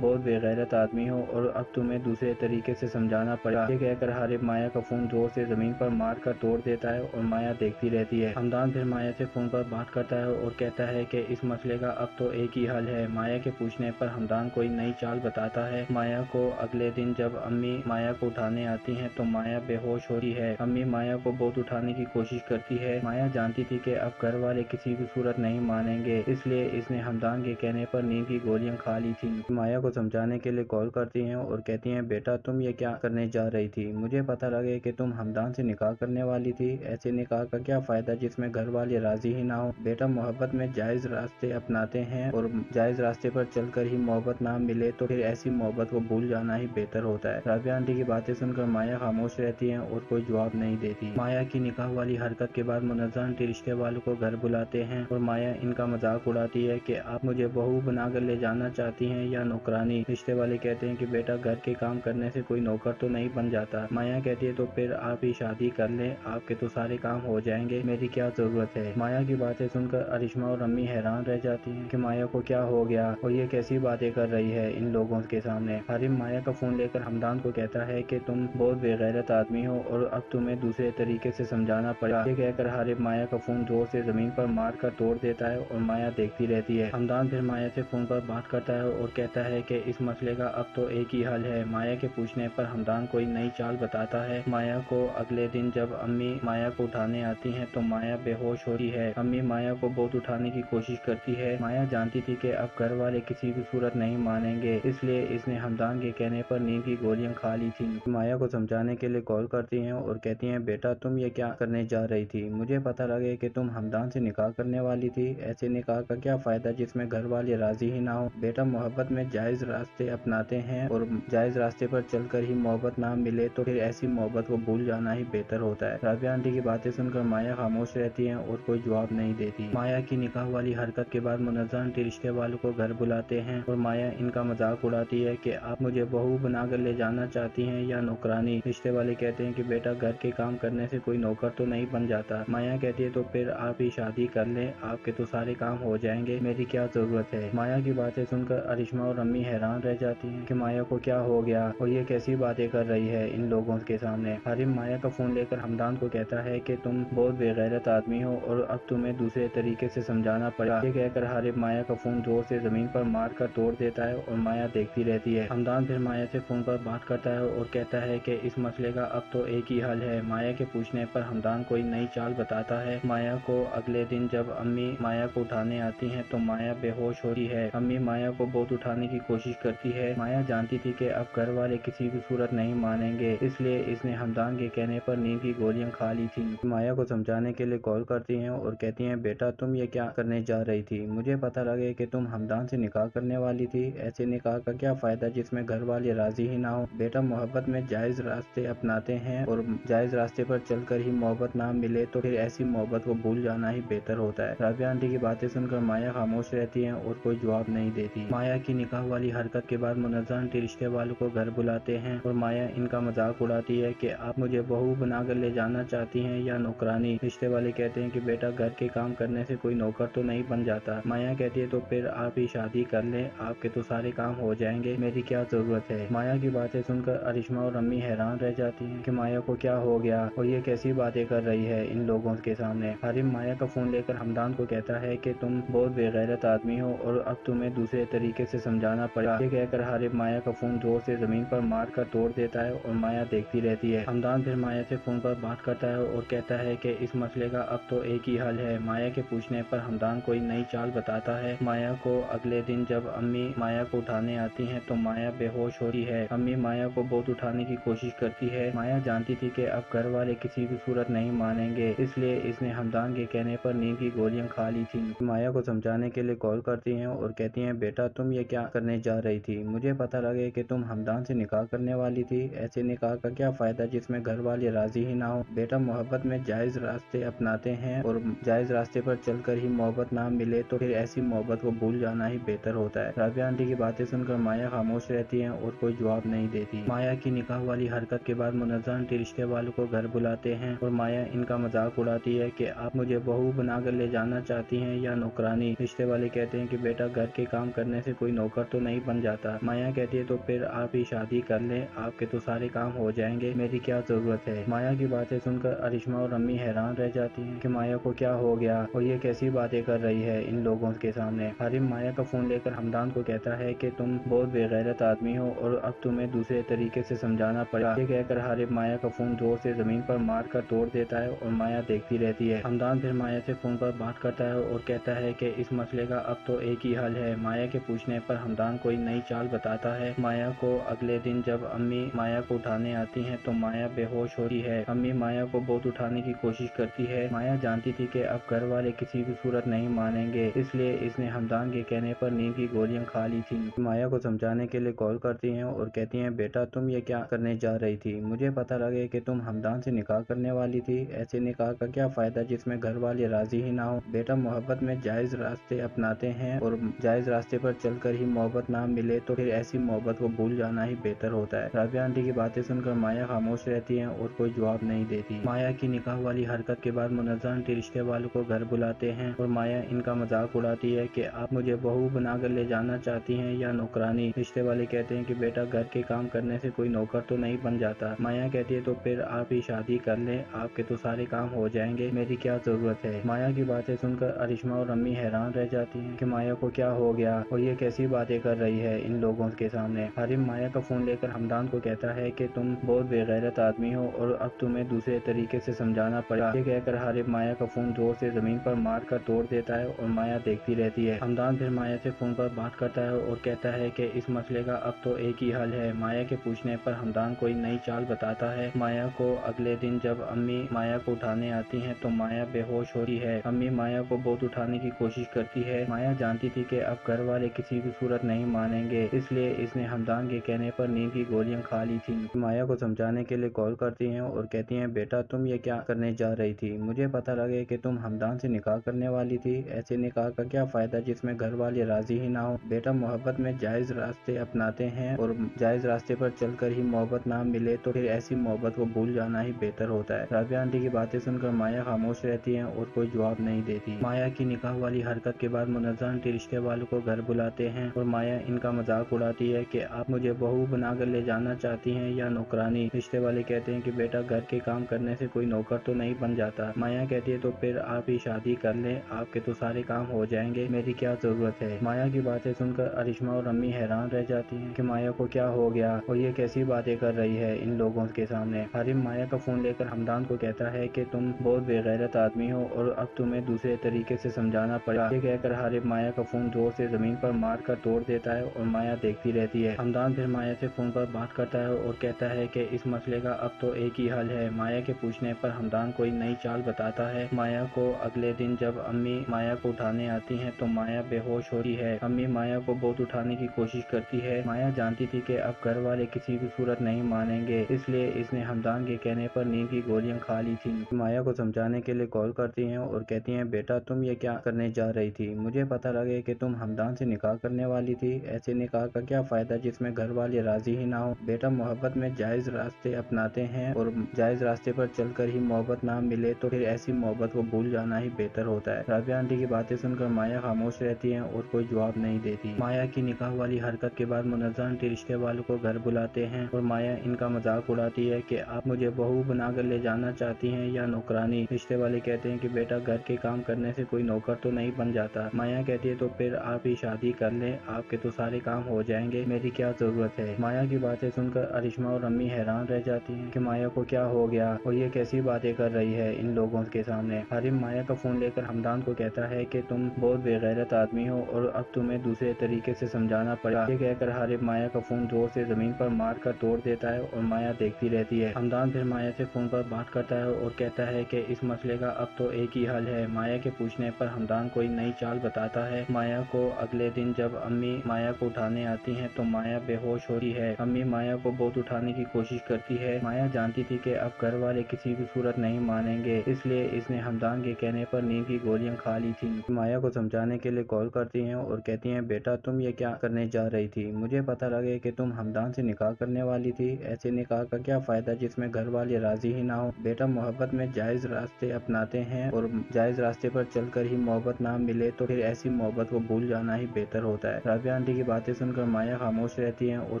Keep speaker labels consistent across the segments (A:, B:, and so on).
A: بہت بے غیرت آدمی ہو اور اب تمہیں دوسرے طریقے سے سمجھانا پڑا۔ یہ کہہ کر حارب مایا کا فون زور سے زمین پر مار کر توڑ دیتا ہے اور مایا دیکھتی رہتی ہے۔ حمدان پھر مایا سے فون پر بات کرتا ہے اور کہتا ہے کہ اس مسئلے کا اب تو ایک ہی حل ہے۔ مایا کے پوچھنے پر حمدان کوئی نئی چال بتاتا ہے۔ مایا کو اگلے دن جب امی مایا کو اٹھانے آتی ہیں تو مایا بے ہوش ہوتی ہے۔ امی مایا کو بہت اٹھانے کی کوشش کرتی ہے۔ مایا جانتی تھی کہ اب گھر والے کسی بھی صورت نہیں مانیں گے، اس لیے اس نے حمدان کے کہنے پر نیند کی گولیاں کھا لی تھی۔ مایا کو سمجھانے کے لیے کال کرتی ہیں اور کہتی ہیں بیٹا تم یہ کیا کرنے جا رہی تھی؟ مجھے پتہ لگے کہ تم حمدان سے نکاح کرنے والی تھی، ایسے نکاح کا کیا فائدہ جس میں گھر والے راضی ہی نہ ہو۔ بیٹا محبت میں جائز راستے اپناتے ہیں اور جائز راستے پر چل کر ہی محبت نہ ملے تو پھر ایسی محبت کو بھول جانا ہی بہتر ہوتا ہے۔ رابعہ آنٹی کی باتیں سن کر مایا خاموش رہتی ہیں اور کوئی جواب نہیں دیتی۔ مایا کی نکاح والی حرکت کے بعد منزہ آنٹی رشتے والوں کو گھر بلاتے ہیں اور مایا ان کا مذاق اڑاتی ہے کہ آپ مجھے بہو بنا کر لے جانا چاہتی ہیں یا نوکرانی؟ رشتے والے کہتے ہیں کہ بیٹا گھر کے کام کرنے سے کوئی نوکر تو نہیں بن جاتا۔ مایا کہتی ہے تو پھر آپ ہی شادی کر لیں، آپ کے تو سارے کام ہو جائیں گے، میری کیا ضرورت ہے؟ مایا کی باتیں سن کر ارشما اور امی حیران رہ جاتی ہیں کہ مایا کو کیا ہو گیا اور یہ کیسی باتیں کر رہی ہے ان لوگوں کے سامنے۔ حارم مایا کا فون لے کر حمدان کو کہتا ہے کہ تم بہت بے غیرت آدمی ہو اور اب تمہیں دوسرے طریقے سے سمجھانا پڑا۔ یہ کہہ کر حارم مایا کا فون زور سے زمین پر مار کر توڑ دیتا ہے اور مایا دیکھتی رہتی ہے۔ حمدان پھر مایا سے فون پر بات کرتا ہے اور کہتا ہے کہ اس مسئلے کا اب تو ایک ہی حل ہے۔ مایا کے پوچھنے پر حمدان کوئی نئی چال بتاتا ہے۔ مایا کو اگلے دن جب امی مایا کو اٹھانے آتی ہیں تو مایا بے ہوش ہوتی ہے۔ امی مایا کو بہت اٹھانے کی کوشش کرتی ہے۔ مایا جانتی تھی کہ اب گھر والے کسی بھی صورت نہیں مانیں گے، اس لیے اس نے حمدان کے کہنے پر نیند کی گولیاں کھا لی تھی۔ مایا کو سمجھانے کے لیے کال کرتی ہیں اور کہتی ہیں بیٹا تم یہ کیا کرنے جا رہی تھی؟ مجھے پتہ لگے کہ تم حمدان سے نکاح کرنے والی تھی، ایسے نکاح کا کیا فائدہ جس میں گھر والے راضی ہی نہ ہو۔ بیٹا محبت میں جائز راستے اپناتے ہیں اور جائز راستے پر چل کر ہی محبت نہ ملے تو پھر ایسی محبت کو بھول جانا ہی بہتر ہوتا ہے۔ رابعہ آنٹی کی باتیں سن کر مایا خاموش رہتی ہیں اور کوئی جواب نہیں دیتی۔ مایا کی نکاح والی حرکت کے بعد منزہ آنٹی رشتے والوں کو گھر بلاتے ہیں اور مایا ان کا مذاق اڑاتی ہے کہ آپ مجھے بہو بنا کر لے جانا چاہتی ہیں یا نوکرانی؟ رشتے والے کہتے ہیں کہ بیٹا گھر کے کام کرنے سے کوئی نوکر تو نہیں بن جاتا۔ مایا کہتی ہے تو پھر آپ ہی شادی کر لیں، آپ کے تو سارے کام ہو جائیں گے، میری کیا ضرورت ہے؟ مایا کی باتیں سن کر ارشما اور امی حیران رہ جاتی ہیں کہ مایا کو کیا ہو گیا اور یہ کیسی باتیں کر رہی ہے ان لوگوں کے سامنے۔ حارم مایا کا فون لے کر حمدان کو کہتا ہے کہ تم بہت بے غیرت آدمی ہو اور اب تمہیں دوسرے طریقے سے سمجھانا پڑا۔ یہ کہہ کر حارم مایا کا فون زور سے زمین پر مار کر توڑ دیتا ہے اور مایا دیکھتی رہتی ہے۔ حمدان پھر مایا سے فون پر بات کرتا ہے اور کہتا ہے کہ اس مسئلے کا اب تو ایک ہی حل ہے۔ مایا کے پوچھنے پر حمدان کوئی نئی چال بتاتا ہے۔ مایا کو اگلے دن جب امی مایا کو اٹھانے آتی ہیں تو مایا بے ہوش ہوتی ہے۔ امی مایا کو بہت اٹھانے کی کوشش کرتی ہے۔ مایا جانتی تھی کہ اب گھر والے کسی بھی صورت نہیں مانیں گے، اس لیے اس نے حمدان کے کہنے پر نیند کی گولیاں کھا لی تھی۔ مایا کو سمجھانے کے لیے کال کرتی ہیں اور کہتی ہیں بیٹا تم یہ کیا کرنے جا رہی تھی؟ مجھے پتہ لگے کہ تم حمدان سے نکاح کرنے والی تھی، ایسے نکاح کا کیا فائدہ جس میں گھر والے راضی ہی نہ ہو۔ بیٹا محبت میں جائز راستے اپناتے ہیں اور جائز راستے پر چل کر ہی محبت نہ ملے تو پھر ایسی محبت کو بھول جانا ہی بہتر ہوتا ہے۔ رابعہ آنٹی کی باتیں سن کر مایا خاموش رہتی ہیں اور کوئی جواب نہیں دیتی۔ مایا کی نکاح والی حرکت کے بعد منزہ آنٹی رشتے والوں کو گھر بلاتے ہیں اور مایا ان کا مذاق اڑاتی ہے کہ آپ مجھے بہو بنا کر لے جانا چاہتی ہیں یا نوکرانی؟ رشتے والے کہتے ہیں کہ بیٹا گھر کے کام کرنے سے کوئی نوکر تو نہیں بن جاتا۔ مایا کہتی ہے تو پھر آپ ہی شادی کر لیں، آپ کے تو سارے کام ہو جائیں گے، میری کیا ضرورت ہے؟ مایا کی باتیں سن کر ارشما اور امی حیران رہ جاتی ہیں کہ مایا کو کیا ہو گیا اور یہ کیسی باتیں کر رہی ہے ان لوگوں کے سامنے۔ حارم مایا کا فون لے کر حمدان کو کہتا ہے کہ تم بہت بے غیرت آدمی ہو اور اب تمہیں دوسرے طریقے سے سمجھانا پڑا۔ یہ کہہ کر حارم مایا کا فون زور سے زمین پر مار کر توڑ دیتا ہے اور مایا دیکھتی رہتی ہے۔ حمدان پھر مایا سے فون پر بات کرتا ہے اور کہتا ہے کہ اس مسئلے کا اب تو ایک ہی حل ہے۔ مایا کے پوچھنے پر حمدان کوئی نئی چال بتاتا ہے۔ مایا کو اگلے دن جب امی مایا کو اٹھانے آتی ہیں تو مایا بے ہوش ہوتی ہے۔ امی مایا کو بہت اٹھانے کی کوشش کرتی ہے۔ مایا جانتی تھی کہ اب گھر والے کسی بھی صورت نہیں مانیں گے، اس لیے اس نے حمدان کے کہنے پر نیند کی گولیاں کھا لی تھی۔ مایا کو سمجھانے کے لیے کال کرتی ہیں اور کہتی ہیں بیٹا تم یہ کیا کرنے جا رہی تھی؟ مجھے پتہ لگے کہ تم حمدان سے نکاح کرنے والی تھی، ایسے نکاح کا کیا فائدہ جس میں گھر والے راضی ہی نہ ہو۔ بیٹا محبت میں جائز راستے اپناتے ہیں اور جائز راستے پر چل کر ہی محبت نہ ملے تو پھر ایسی محبت کو بھول جانا ہی بہتر ہوتا ہے۔ رابعہ آنٹی کی باتیں سن کر مایا خاموش رہتی ہیں اور کوئی جواب نہیں دیتی۔ مایا کی نکاح والی حرکت کے بعد منزہ آنٹی رشتے والوں کو گھر بلاتے ہیں اور مایا ان کا مذاق اڑاتی ہے کہ آپ مجھے بہو بنا کر لے جانا چاہتی ہیں یا نوکرانی؟ رشتے والے کہتے ہیں کہ بیٹا گھر کے کام کرنے سے کوئی نوکر تو نہیں بن جاتا۔ مایا کہتی ہے تو پھر آپ ہی شادی کر لیں، آپ کے تو سارے کام ہو جائیں گے، میری کیا ضرورت ہے۔ مایا کی باتیں سن کر ارشما اور امی حیران رہ جاتی ہیں کہ مایا کو کیا ہو گیا اور یہ کیسی باتیں کر رہی ہے ان لوگوں کے سامنے۔ حارم مایا کا فون لے کر حمدان کو کہتا ہے کہ تم بہت بے غیرت آدمی ہو اور اب تمہیں دوسرے طریقے سے سمجھانا پڑے گا۔ یہ کہہ کر حارم مایا کا فون زور سے زمین پر مار کر توڑ دیتا ہے اور مایا دیکھتی رہتی ہے۔ حمدان پھر مایا سے فون پر بات کرتا ہے اور کہتا ہے کہ اس مسئلے کا اب تو ایک ہی حل ہے۔ مایا کے پوچھنے پر حمدان کوئی نئی چال بتاتا ہے۔ مایا کو اگلے دن جب امی مایا کو اٹھانے آتی ہیں تو مایا بے ہوش ہوتی ہے۔ امی مایا کو بہت اٹھانے کی کوشش کرتی ہے۔ مایا جانتی تھی کہ اب گھر والے کسی بھی صورت نہیں مانیں گے، اس لیے اس نے حمدان کے کہنے پر نیند کی گولیاں کھا لی تھی۔ مایا کو سمجھانے کے لیے کال کرتی ہیں اور کہتی ہیں بیٹا تم یہ کیا کرنے جا رہی تھی؟ مجھے پتہ لگے کہ تم حمدان سے نکاح کرنے والی تھی، ایسے نکاح کا کیا فائدہ جس میں گھر والے راضی ہی نہ ہو۔ بیٹا محبت میں جائز راستے اپناتے ہیں اور جائز راستے پر چل کر ہی محبت نہ ملے تو پھر ایسی محبت کو بھول جانا ہی بہتر ہوتا ہے۔ رابعہ آنٹی کی باتیں سن کر مایا خاموش رہتی ہیں اور کوئی جواب نہیں دیتی۔ مایا کی نکاح والی حرکت کے بعد منزہ آنٹی رشتے والوں کو گھر بلاتے ہیں اور مایا ان کا مذاق اڑاتی ہے کہ آپ مجھے بہو بنا کر لے جانا چاہتی ہیں یا نوکرانی؟ رشتے والے کہتے ہیں کہ بیٹا گھر کے کام کرنے سے کوئی نوکر تو نہیں بن جاتا۔ مایا کہتی ہے تو پھر آپ ہی شادی کر لیں، آپ کے تو سارے کام ہو جائیں گے، میری کیا ضرورت ہے۔ مایا کی باتیں سن کر ارشما اور امی حیران رہ جاتی ہیں کہ مایا کو کیا ہو گیا اور یہ کیسی باتیں کر رہی ہے ان لوگوں کے سامنے۔ حارم مایا کا فون لے کر حمدان کو کہتا ہے کہ تم بہت بے غیرت آدمی ہو اور اب تمہیں دوسرے طریقے سے سمجھانا پڑے گا۔ یہ کہہ کر حارم مایا کا فون زور سے زمین پر مار کر توڑ دیتا ہے اور مایا دیکھتی رہتی ہے۔ حمدان پھر مایا سے فون پر بات کرتا ہے اور کہتا ہے کہ اس مسئلے کا اب تو ایک ہی حل ہے۔ مایا کے پوچھنے پر حمدان کوئی نئی چال بتاتا ہے۔ مایا کو اگلے دن جب امی مایا کو اٹھانے آتی ہیں تو مایا بے ہوش ہوتی ہے۔ امی مایا کو بہت اٹھانے کی کوشش کرتی ہے۔ مایا جانتی تھی کہ اب گھر والے کسی بھی صورت نہیں مانیں گے، اس لیے اس نے حمدان کے کہنے پر نیند کی گولیاں کھا لی تھی۔ مایا کو سمجھانے کے لیے کال کرتی ہیں اور کہتی ہیں بیٹا تم یہ کیا کرنے جا رہی تھی؟ مجھے پتہ لگے کہ تم حمدان سے نکاح کرنے والی تھی، ایسے نکاح کا کیا فائدہ جس میں گھر والے راضی ہی نہ ہو۔ بیٹا محبت میں جائز راستے اپناتے ہیں اور جائز راستے پر چل کر ہی محبت نہ ملے تو پھر ایسی محبت کو بھول جانا ہی بہتر ہوتا ہے۔ رابعہ آنٹی کی باتیں سن کر مایا خاموش رہتی ہیں اور کوئی جواب نہیں دیتی۔ مایا کی نکاح والی حرکت کے بعد منزہ آنٹی رشتے والوں کو گھر بلاتے ہیں اور مایا ان کا مذاق اڑاتی ہے کہ آپ مجھے بہو بنا کر لے جانا چاہتی ہیں یا نوکرانی؟ رشتے والے کہتے ہیں کہ بیٹا گھر کے کام کرنے سے کوئی نوکر تو نہیں بن جاتا۔ مایا کہتی ہے تو پھر آپ ہی شادی کر لیں، آپ کے تو سارے کام ہو جائیں گے، میری کیا ضرورت ہے۔ مایا کی باتیں سن کر ارشما اور امی حیران رہ جاتی ہیں کہ مایا کو کیا ہو گیا اور یہ کیسی باتیں کر رہی ہے ان لوگوں کے سامنے۔ حارم مایا کا فون لے کر حمدان کو کہتا ہے کہ تم بہت بے غیرت آدمی ہو اور اب تمہیں دوسرے طریقے سے سمجھانا پڑے گا۔ یہ کہہ کر حارم مایا کا فون زور سے زمین پر مار کر توڑ دیتا ہے اور مایا دیکھتی رہتی ہے۔ حمدان پھر مایا سے فون پر بات کرتا ہے اور کہتا ہے کہ اس مسئلے کا اب تو ایک ہی حل ہے۔ مایا کے پوچھنے پر حمدان کوئی نئی چال بتاتا ہے۔ مایا کو اگلے دن جب امی مایا کو اٹھانے آتی ہیں تو مایا بے ہوش ہوتی ہے۔ امی مایا کو بہت اٹھانے کی کوشش کرتی ہے۔ مایا جانتی تھی کہ اب گھر والے کسی بھی صورت نہیں مانیں گے، اس لیے اس نے حمدان کے کہنے پر نیند کی گولیاں کھا لی تھی۔ مایا کو سمجھانے کے لیے کال کرتی ہیں اور کہتی ہیں بیٹا تم یہ کیا کرنے جا رہی تھی؟ مجھے پتہ لگے کہ تم حمدان سے نکاح کرنے والی تھی، ایسے نکاح کا کیا فائدہ جس میں گھر والے راضی ہی نہ ہو۔ بیٹا محبت میں جائز راستے اپناتے ہیں اور جائز راستے پر چل کر ہی محبت نہ ملے تو پھر ایسی محبت کو بھول جانا ہی بہتر ہوتا ہے۔ رابعہ آنٹی کی باتیں سن کر مایا خاموش رہتی ہیں اور کوئی جواب نہیں دیتی۔ مایا کی نکاح والی حرکت کے بعد منزہ آنٹی رشتے والوں کو گھر بلاتے ہیں اور مایا ان کا مذاق اڑاتی ہے کہ آپ مجھے بہو بنا کر لے جانا چاہتی ہیں یا نوکرانی؟ رشتے والے کہتے ہیں کہ بیٹا گھر کے کام کرنے سے کوئی نوکر تو نہیں بن جاتا۔ مایا کہتی ہے تو پھر آپ ہی شادی کر لیں، آپ کے تو سارے کام ہو جائیں گے، میری کیا ضرورت ہے۔ مایا کی باتیں سن کر ارشما اور امی حیران رہ جاتی ہیں کہ مایا کو کیا ہو گیا اور یہ کیسی باتیں کر رہی ہے ان لوگوں کے سامنے۔ حارم مایا کا فون لے کر حمدان کو کہتا ہے کہ تم بہت بے غیرت آدمی ہو اور اب تمہیں دوسرے طریقے سے سمجھانا پڑے گا۔ یہ کہہ کر حارم مایا کا فون زور سے زمین پر مار کر توڑ دیتا ہے اور مایا دیکھتی رہتی ہے۔ حمدان پھر مایا سے فون پر بات کرتا ہے اور کہتا ہے کہ اس مسئلے کا اب تو ایک ہی حل ہے۔ مایا کے پوچھنے پر حمدان کوئی نئی چال بتاتا ہے۔ مایا کو اگلے دن جب امی مایا کو اٹھانے آتی ہیں تو مایا بے ہوش ہوتی ہے۔ امی مایا کو بہت اٹھانے کی کوشش کرتی ہے۔ مایا جانتی تھی کہ اب گھر والے کسی بھی صورت نہیں مانیں گے، اس لیے اس نے حمدان کے کہنے پر نیند کی گولیاں کھا لی تھی۔ مایا کو سمجھانے کے لیے کال کرتی ہیں اور کہتی ہیں بیٹا تم یہ کیا کرنے جا رہی تھی؟ مجھے پتہ لگے کہ تم حمدان سے نکاح کرنے والی تھی، ایسے نکاح کا کیا فائدہ جس میں گھر والے راضی ہی نہ ہو۔ بیٹا محبت میں جائز راستے اپناتے ہیں اور جائز راستے پر چل کر ہی محبت نہ ملے تو پھر ایسی محبت کو کو بھول جانا ہی بہتر ہوتا ہے۔ رابعہ آنٹی کی باتیں سن کر مایا خاموش رہتی ہے اور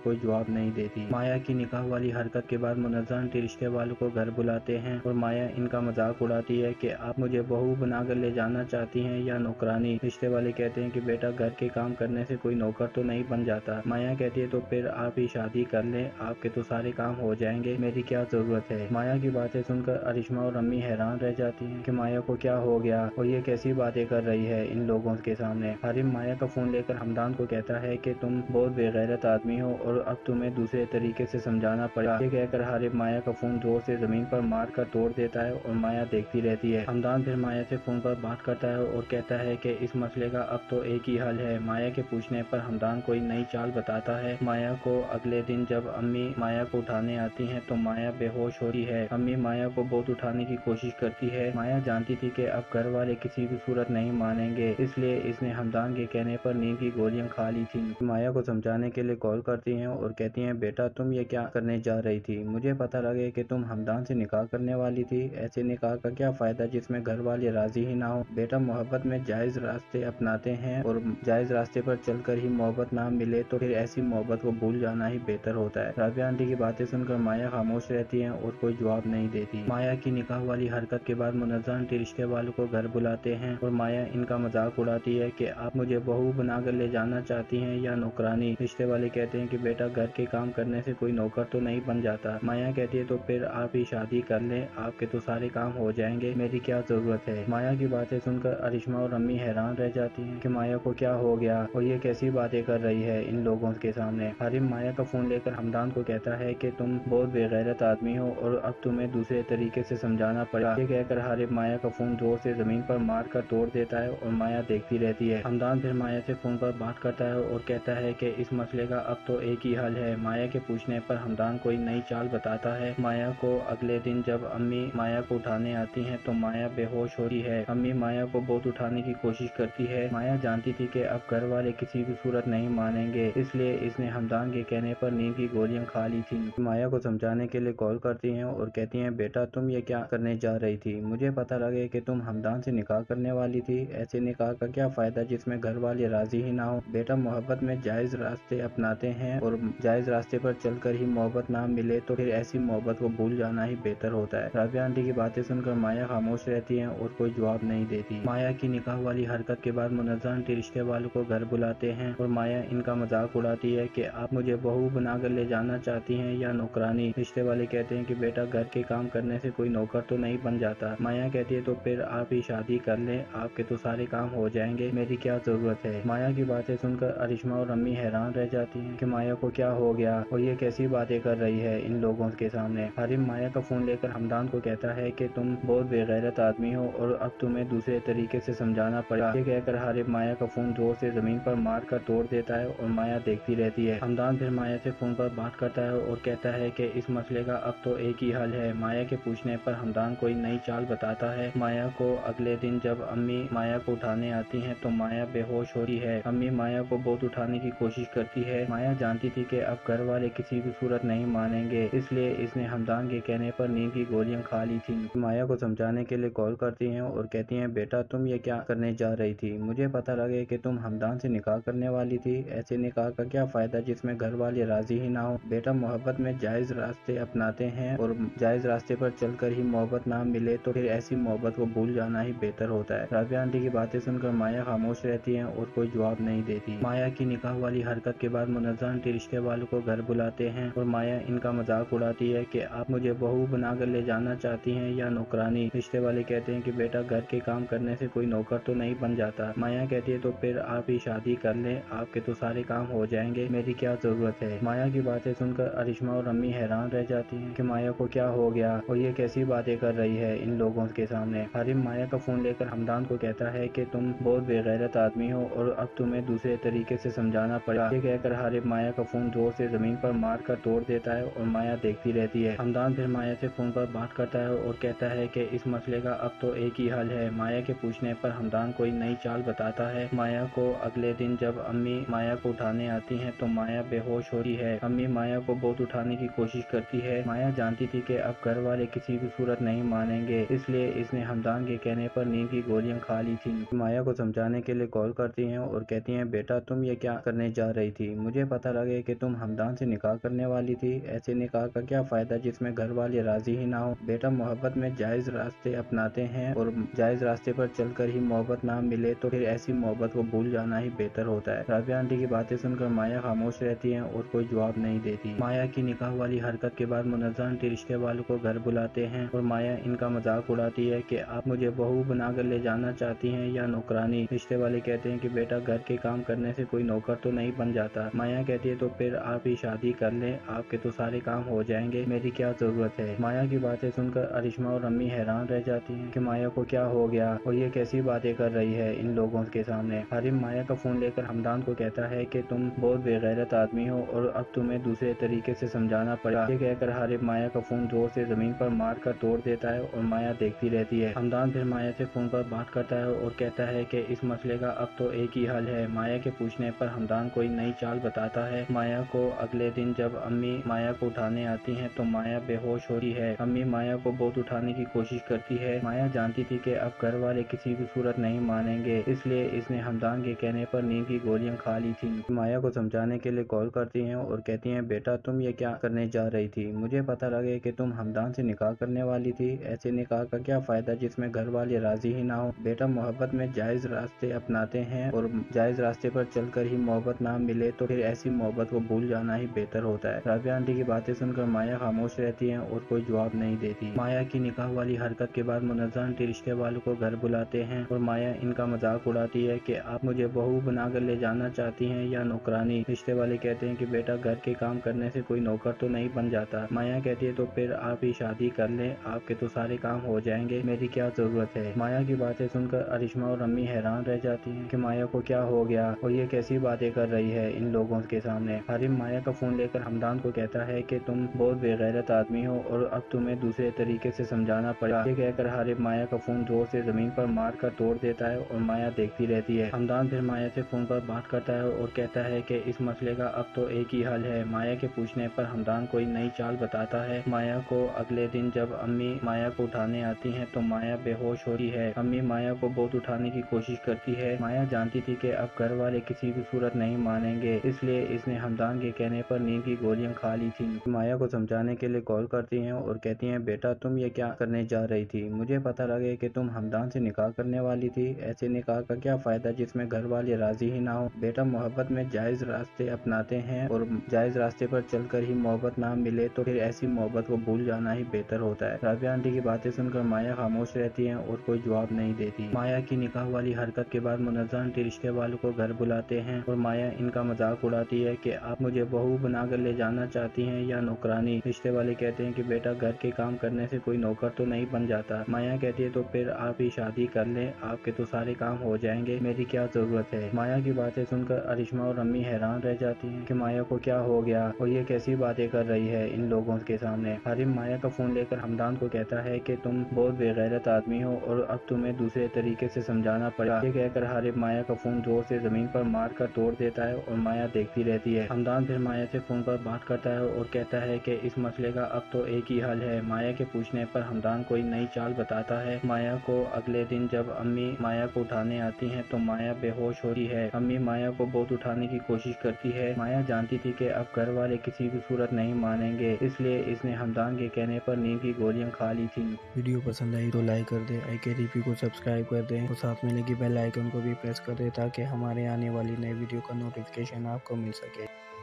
A: کوئی جواب نہیں دیتی۔ مایا کی نکاح والی حرکت کے بعد منزہ آنٹی رشتے والوں کو گھر بلاتے ہیں اور مایا ان کا مذاق اڑاتی ہے کہ آپ مجھے بہو بنا کر لے جانا چاہتی ہیں یا نوکرانی؟ رشتے والے کہتے ہیں کہ بیٹا گھر کے کام کرنے سے کوئی نوکر تو نہیں بن جاتا۔ مایا کہتی ہے تو پھر آپ ہی شادی کر لیں، آپ کے تو سارے کام ہو جائیں گے، میری کیا ضرورت ہے؟ مایا کی باتیں سن کر ارشما اور امی حیران رہ جاتی ہیں کہ مایا کو کیا ہو گیا اور یہ کیسی باتیں کر رہی ہے ان لوگوں کے سامنے۔ حارم مایا کا فون لے کر حمدان کو کہتا ہے کہ تم بہت بے غیرت آدمی ہو اور اب تمہیں دوسرے طریقے سے سمجھانا پڑا۔ یہ کہہ کر حارم مایا کا فون زور سے زمین پر مار کر توڑ دیتا ہے اور مایا دیکھتی رہتی ہے۔ حمدان پھر مایا سے فون پر بات کرتا ہے اور کہتا ہے کہ اس مسئلے کا اب تو ایک ہی حل ہے۔ مایا کے پوچھنے پر حمدان کوئی نئی چال بتاتا ہے۔ مایا کو اگلے دن جب امی مایا کو اٹھانے آتی ہیں تو مایا بے ہوش ہوتی ہے۔ امی مایا کو بہت اٹھانے کی کوشش کرتی ہے۔ مایا جانتی تھی کہ اب گھر والے کسی بھی صورت نہیں مانیں گے، اس لیے اس نے حمدان کے کہنے پر نیند کی گولیاں کھا لی تھی۔ مایا کو سمجھانے کے لیے کال کرتی ہیں اور کہتی ہیں بیٹا تم یہ کیا کرنے جا رہی تھی؟ مجھے پتہ لگے کہ تم حمدان سے نکاح کرنے والی تھی، ایسے نکاح کا کیا فائدہ جس میں گھر والے راضی ہی نہ ہو؟ بیٹا محبت میں جائز راستے اپناتے ہیں اور جائز راستے پر چل کر ہی محبت نہ ملے تو پھر ایسی محبت کو بھول جانا ہی بہتر ہوتا ہے۔ رابعہ آنٹی کی باتیں سن کر مایا خاموش رہتی ہے اور کوئی جواب نہیں دیتی۔ مایا کی نکاح والی حرکت کے بعد منزہ آنٹی رشتے والوں کو گھر بلاتے ہیں اور مایا ان کا مذاق اڑاتی ہے کہ آپ مجھے بہو بنا کر لے جانا چاہتی ہیں یا نوکرانی؟ رشتے والے کہتے ہیں کہ بیٹا گھر کے کام کرنے سے کوئی نوکر تو نہیں بن جاتا۔ مایا کہتی ہے تو پھر آپ ہی شادی کر لیں، آپ کے تو سارے کام ہو جائیں گے، میری کیا ضرورت ہے؟ مایا کی باتیں سن کر ارشما اور امی حیران رہ جاتی ہیں کہ مایا کو کیا ہو گیا اور یہ کیسی باتیں کر رہی ہے ان لوگوں کے سامنے۔ حارم مایا کا فون لے کر حمدان کو کہتا ہے کہ تم بہت بے غیرت آدمی ہو اور اب تمہیں دوسرے طریقے سے سمجھانا پڑا۔ یہ کہہ کر حارم مایا کا فون زور سے زمین پر مار کر توڑ دیتا ہے اور مایا دیکھتی رہتی ہے۔ حمدان پھر مایا سے فون پر بات کرتا ہے اور کہتا ہے کہ اس مسئلے کا اب تو ایک ہی حل ہے۔ مایا کے پوچھنے پر حمدان کوئی نئی چال بتاتا ہے۔ مایا کو اگلے دن جب امی مایا کو اٹھانے آتی ہیں تو مایا بے ہوش ہوتی ہے۔ امی مایا کو بہت اٹھانے کی کوشش کرتی ہے۔ مایا جانتی تھی کہ اب گھر والے کسی بھی صورت نہیں مانیں گے، اس لیے اس نے حمدان کے کہنے پر نیند کی گولیاں کھا لی تھی۔ مایا کو سمجھانے کے لیے کال کرتی ہیں اور کہتی ہیں بیٹا تم یہ کیا کرنے جا رہی تھی؟ مجھے پتہ لگے کہ تم حمدان سے نکاح کرنے والی تھی، ایسے نکاح کا کیا فائدہ جس میں گھر والے راضی ہی نہ ہو؟ بیٹا محبت میں جائز راستے اپناتے ہیں اور جائز راستے پر چل کر ہی محبت نہ ملے تو پھر ایسی محبت کو بھول جانا ہی بہتر ہوتا ہے۔ رابعہ آنٹی کی باتیں سن کر مایا خاموش رہتی ہیں اور کوئی جواب نہیں دیتی۔ مایا کی نکاح والی حرکت کے بعد منزہ آنٹی رشتے والوں کو گھر بلاتے ہیں اور مایا ان کا مذاق اڑاتی ہے کہ آپ مجھے بہو بنا کر لے جانا چاہتی ہیں یا نوکرانی؟ رشتے والے کہتے ہیں کہ بیٹا گھر کے کام کرنے سے کوئی نوکر تو نہیں بن جاتا۔ مایا کہتی ہے تو پھر آپ ہی شادی کر لیں، آپ کے تو سارے کام ہو جائیں گے، میری کیا ضرورت ہے؟ مایا کی باتیں سن کر ارشما اور امی حیران رہ جاتی ہیں کہ مایا کو کیا ہو گیا اور یہ کیسی باتیں کر رہی ہے ان لوگوں کے سامنے۔ حارم مایا کا فون لے کر حمدان کو کہتا ہے کہ تم بہت بے غیرت آدمی ہو اور اب تمہیں دوسرے طریقے سے سمجھانا پڑا۔ یہ کہہ کر حارم مایا کا فون زور سے زمین پر مار کر توڑ دیتا ہے اور مایا دیکھتی رہتی ہے۔ حمدان پھر مایا سے فون پر بات کرتا ہے اور کہتا ہے کہ اس مسئلے کا اب تو ایک ہی حل ہے۔ مایا کے پوچھنے پر حمدان کوئی نئی چال بتاتا ہے۔ مایا کو اگلے دن جب امی مایا کو اٹھانے آتی ہیں تو مایا بے ہوش ہوتی ہے۔ امی مایا کو بہت اٹھانے کی کوشش کرتی ہے۔ مایا جانتی تھی کہ اب گھر والے کسی بھی صورت نہیں مانیں گے، اس لیے اس نے حمدان کے کہنے پر نیند کی گولیاں کھا لی تھی۔ مایا کو سمجھانے کے لیے کال کرتی ہیں اور کہتی ہیں بیٹا تم یہ کیا کرنے جا رہی تھی؟ مجھے پتہ لگے کہ تم حمدان سے نکاح کرنے والی تھی، ایسے نکاح کا کیا فائدہ جس میں گھر والے راضی ہی نہ ہو؟ بیٹا محبت میں جائز راستے اپناتے ہیں اور جائز راستے پر چل کر ہی محبت نہ ملے تو پھر ایسی محبت کو بھول جانا ہی بہتر ہوتا ہے۔ رابعہ آنٹی کی باتیں سن کر مایا خاموش رہتی ہے اور کوئی جواب نہیں دیتی۔ مایا کی نکاح والی حرکت کے بعد منزہ آنٹی رشتے والوں کو گھر بلاتے ہیں اور مایا ان کا مذاق اڑاتی ہے کہ آپ مجھے بہو بنا کر لے جانا چاہتی ہیں یا نوکرانی؟ رشتے والے کہتے ہیں کہ بیٹا گھر کے کام کرنے سے کوئی نوکر تو نہیں بن جاتا۔ مایا کہتی ہے تو پھر آپ ہی شادی کر لیں، آپ کے تو سارے کام ہو جائیں گے، میری کیا ضرورت ہے؟ مایا کی باتیں سن کر ارشما اور امی حیران رہ جاتی ہیں کہ مایا کو کیا ہو گیا اور یہ کیسی باتیں کر رہی ہے ان لوگوں کے سامنے۔ حارم مایا کا فون لے کر حمدان کو کہتا ہے کہ تم بہت بے غیرت آدمی ہو اور اب تمہیں دوسرے طریقے سے سمجھانا پڑا۔ یہ کہہ کر حارم مایا کا فون زور سے زمین پر مار کر توڑ دیتا ہے اور مایا دیکھتی رہتی ہے۔ حمدان پھر مایا سے فون پر بات کرتا ہے اور کہتا ہے کہ اس مسئلے کا اب تو ایک ہی حل ہے۔ مایا کے پوچھنے پر حمدان کوئی نئی چال بتاتا ہے۔ مایا کو اگلے دن جب امی مایا کو اٹھانے آتی ہیں تو مایا بے ہوش ہوتی ہے۔ امی مایا کو بہت اٹھانے کی کوشش کرتی ہے۔ مایا جانتی تھی کہ اب گھر والے کسی بھی صورت نہیں مانیں گے، اس لیے اس نے حمدان کے کہنے پر نیند کی گولیاں کھا لی تھی۔ مایا کو سمجھانے کے لیے لیے کال کرتی ہیں اور کہتی ہیں بیٹا تم یہ کیا کرنے جا رہی تھی؟ مجھے پتہ لگے کہ تم ہمدان سے نکاح کرنے والی تھی۔ ایسے نکاح کا کیا فائدہ جس میں گھر والے راضی ہی نہ ہو؟ بیٹا محبت میں جائز راستے اپناتے ہیں اور جائز راستے پر چل کر ہی محبت نہ ملے تو پھر ایسی محبت کو بھول جانا ہی بہتر ہوتا ہے۔ رابعہ آنٹی کی باتیں سن کر مایا خاموش رہتی ہیں اور کوئی جواب نہیں دیتی۔ مایا کی نکاح والی حرکت کے بعد منزہ آنٹی رشتے والوں کو گھر بلاتے ہیں اور مایا ان کا مذاق اڑاتی ہے کہ آپ مجھے بہو بنا کر لے جانا چاہتی ہیں یا نوکرانی؟ رشتے والے کہتے ہیں کہ بیٹا گھر کے کام کرنے سے کوئی نوکر تو نہیں بن جاتا۔ مایا کہتی ہے تو پھر آپ ہی شادی کر لیں، آپ کے تو سارے کام ہو جائیں گے، میری کیا ضرورت ہے؟ مایا کی باتیں سن کر ارشما اور امی حیران رہ جاتی ہیں کہ مایا کو کیا ہو گیا اور یہ کیسی باتیں کر رہی ہے ان لوگوں کے سامنے۔ حارم مایا کا فون لے کر ہمدان کو کہتا ہے کہ تم بہت بے غیرت آدمی ہو اور اب تمہیں دوسرے طریقے سے سمجھانا پڑا۔ یہ کہہ کر حارم مایا کا فون زور سے زمین پر مار کر توڑ دیتا ہے اور مایا دیکھتی رہتی ہے۔ ہمدان پھر مایا سے فون پر بات کرتا ہے اور کہتا ہے کہ اس مسئلے کا اب تو ایک ہی حل ہے۔ مایا کے پوچھنے پر ہمدان کوئی نئی چال بتاتا ہے۔ مایا کو اگلے دن جب امی مایا کو اٹھانے آتی ہیں تو مایا بے ہوش ہوتی ہے۔ امی مایا کو بہت اٹھانے کی کوشش کرتی ہے۔ مایا جانتی تھی کہ اب گھر والے کسی بھی صورت نہیں مانیں گے، اس لیے اس نے ہمدان کے کہنے پر نیند کی گولیاں کھا لی تھی۔ مایا کو سمجھانے کے لیے کال کرتی ہیں اور کہتی ہیں بیٹا تم یہ کیا کرنے جا رہی تھی؟ مجھے پتہ لگے کہ تم ہمدان سے نکاح کرنے والی تھی۔ ایسے نکاح کا کیا فائدہ جس میں گھر والے راضی ہی نہ ہو؟ بیٹا محبت میں جائز راستے اپناتے ہیں اور جائز راستے پر چل کر ہی محبت نہ ملے تو پھر ایسی محبت کو بھول جانا ہی بہتر ہوتا ہے۔ رابعہ آنٹی کی باتیں سن کر مایا خاموش رہتی ہیں اور کوئی جواب نہیں دیتی۔ مایا کی نکاح والی حرکت کے بعد منزہ آنٹی رشتے والوں کو گھر بلاتے ہیں اور مایا ان کا مذاق اڑاتی ہے کہ آپ مجھے بہو بنا کر لے جانا چاہتی ہیں یا نوکرانی؟ رشتے والے کہتے ہیں کہ بیٹا گھر کے کام کرنے سے کوئی نوکر تو نہیں بن جاتا۔ مایا کہتی ہے تو پھر آپ ہی شادی کر لیں، آپ کے تو سارے کام ہو جائیں گے، میری کیا ضرورت ہے؟ مایا کی باتیں سن کر ارشما اور امی حیران رہ جاتی ہیں کہ مایا کو کیا ہو گیا اور یہ کیسی باتیں کر رہی ہے ان لوگوں کے سامنے۔ حارم مایا کا فون لے کر ہمدان کو کہتا ہے کہ تم بہت بے غیرت آدمی ہو اور اب تمہیں دوسرے طریقے سے سمجھانا پڑا۔ یہ کہہ کر حارم مایا کا فون زور سے زمین پر مار کر توڑ دیتا ہے اور مایا دیکھتی رہتی ہے۔ ہمدان پھر مایا سے فون پر بات کرتا ہے اور کہتا ہے کہ اس مسئلے کا اب تو ایک ہی حل ہے۔ مایا کے پوچھنے پر ہمدان کوئی نئی چال بتاتا ہے۔ مایا کو اگلے دن جب امی مایا کو اٹھانے آتی ہیں تو مایا بے ہوش ہوتی ہے۔ امی مایا کو بہت اٹھانے کی کوشش کرتی ہے۔ مایا جانتی تھی کہ اب گھر والے کسی بھی صورت نہیں مانیں گے، اس لیے اس نے ہمدان کے کہنے پر نیند کی گولیاں کھا لی تھی۔ مایا کو سمجھانے کے لیے کال کرتی ہیں اور کہتی ہیں بیٹا تم یہ کیا کرنے جا رہی تھی؟ مجھے پتہ لگے کہ تم ہمدان سے نکاح کرنے والی تھی۔ ایسے نکاح کا کیا فائدہ جس میں گھر والے راضی ہی نہ ہو؟ بیٹا محبت میں جائز راستے اپناتے ہیں اور جائز راستے پر چل کر ہی محبت نہ ملے تو پھر ایسی محبت کو بھول جانا ہی بہتر ہوتا ہے۔ رابعہ آنٹی کی باتیں سن کر مایا خاموش رہتی ہیں اور کوئی جواب نہیں دیتی۔ مایا کی نکاح والی حرکت کے بعد منزہ آنٹی رشتے والوں کو گھر بلاتے ہیں اور مایا ان کا مذاق اڑاتی ہے کہ آپ مجھے بہو بنا کر لے جانا چاہتی ہیں یا نوکرانی؟ رشتے والے کہتے ہیں کہ بیٹا گھر کے کام کرنے سے کوئی نوکر تو نہیں بن جاتا۔ مایا کہتی ہے تو پھر آپ ہی شادی کر لیں، آپ کے تو سارے کام ہو جائیں گے، میری کیا ضرورت ہے؟ مایا کی باتیں سن کر ارشما اور امی حیران رہ جاتی ہیں کہ مایا کو کیا ہو گیا اور یہ کیسی باتیں کر رہی ہے ان لوگوں کے سامنے۔ حارم مایا کا فون لے کر ہمدان کو کہتا ہے کہ تم بہت بے غیرت آدمی ہو اور اب تمہیں دوسرے طریقے سے سمجھانا پڑا۔ یہ کہہ کر حارم مایا کا فون زور سے زمین پر مار کر توڑ دیتا ہے اور مایا دیکھتی رہتی ہے۔ ہمدان پھر مایا سے فون پر بات کرتا ہے اور کہتا ہے کہ اس مسئلے کا اب تو ایک ہی حل ہے۔ مایا کے پوچھنے پر ہمدان کوئی نئی چال بتاتا ہے۔ مایا کو اگلے دن جب امی مایا کو اٹھانے آتی ہیں تو مایا بے ہوش ہوتی ہے۔ امی مایا کو بہت اٹھانے کی کوشش کرتی ہے۔ مایا جانتی تھی کہ اب گھر والے کسی بھی صورت نہیں مانیں گے، اس لیے اس نے ہمدان کے کہنے پر نیند کی گولیاں کھا لی تھی۔ ویڈیو پسند آئی تو لائک کر دیں، IKTV کو سبسکرائب کر دیں اور ساتھ میں لگی بیل آئیکن کو بھی پریس کر دیں تاکہ ہمارے آنے والی نئی ویڈیو کا نوٹیفیکیشن آپ کو مل سکے۔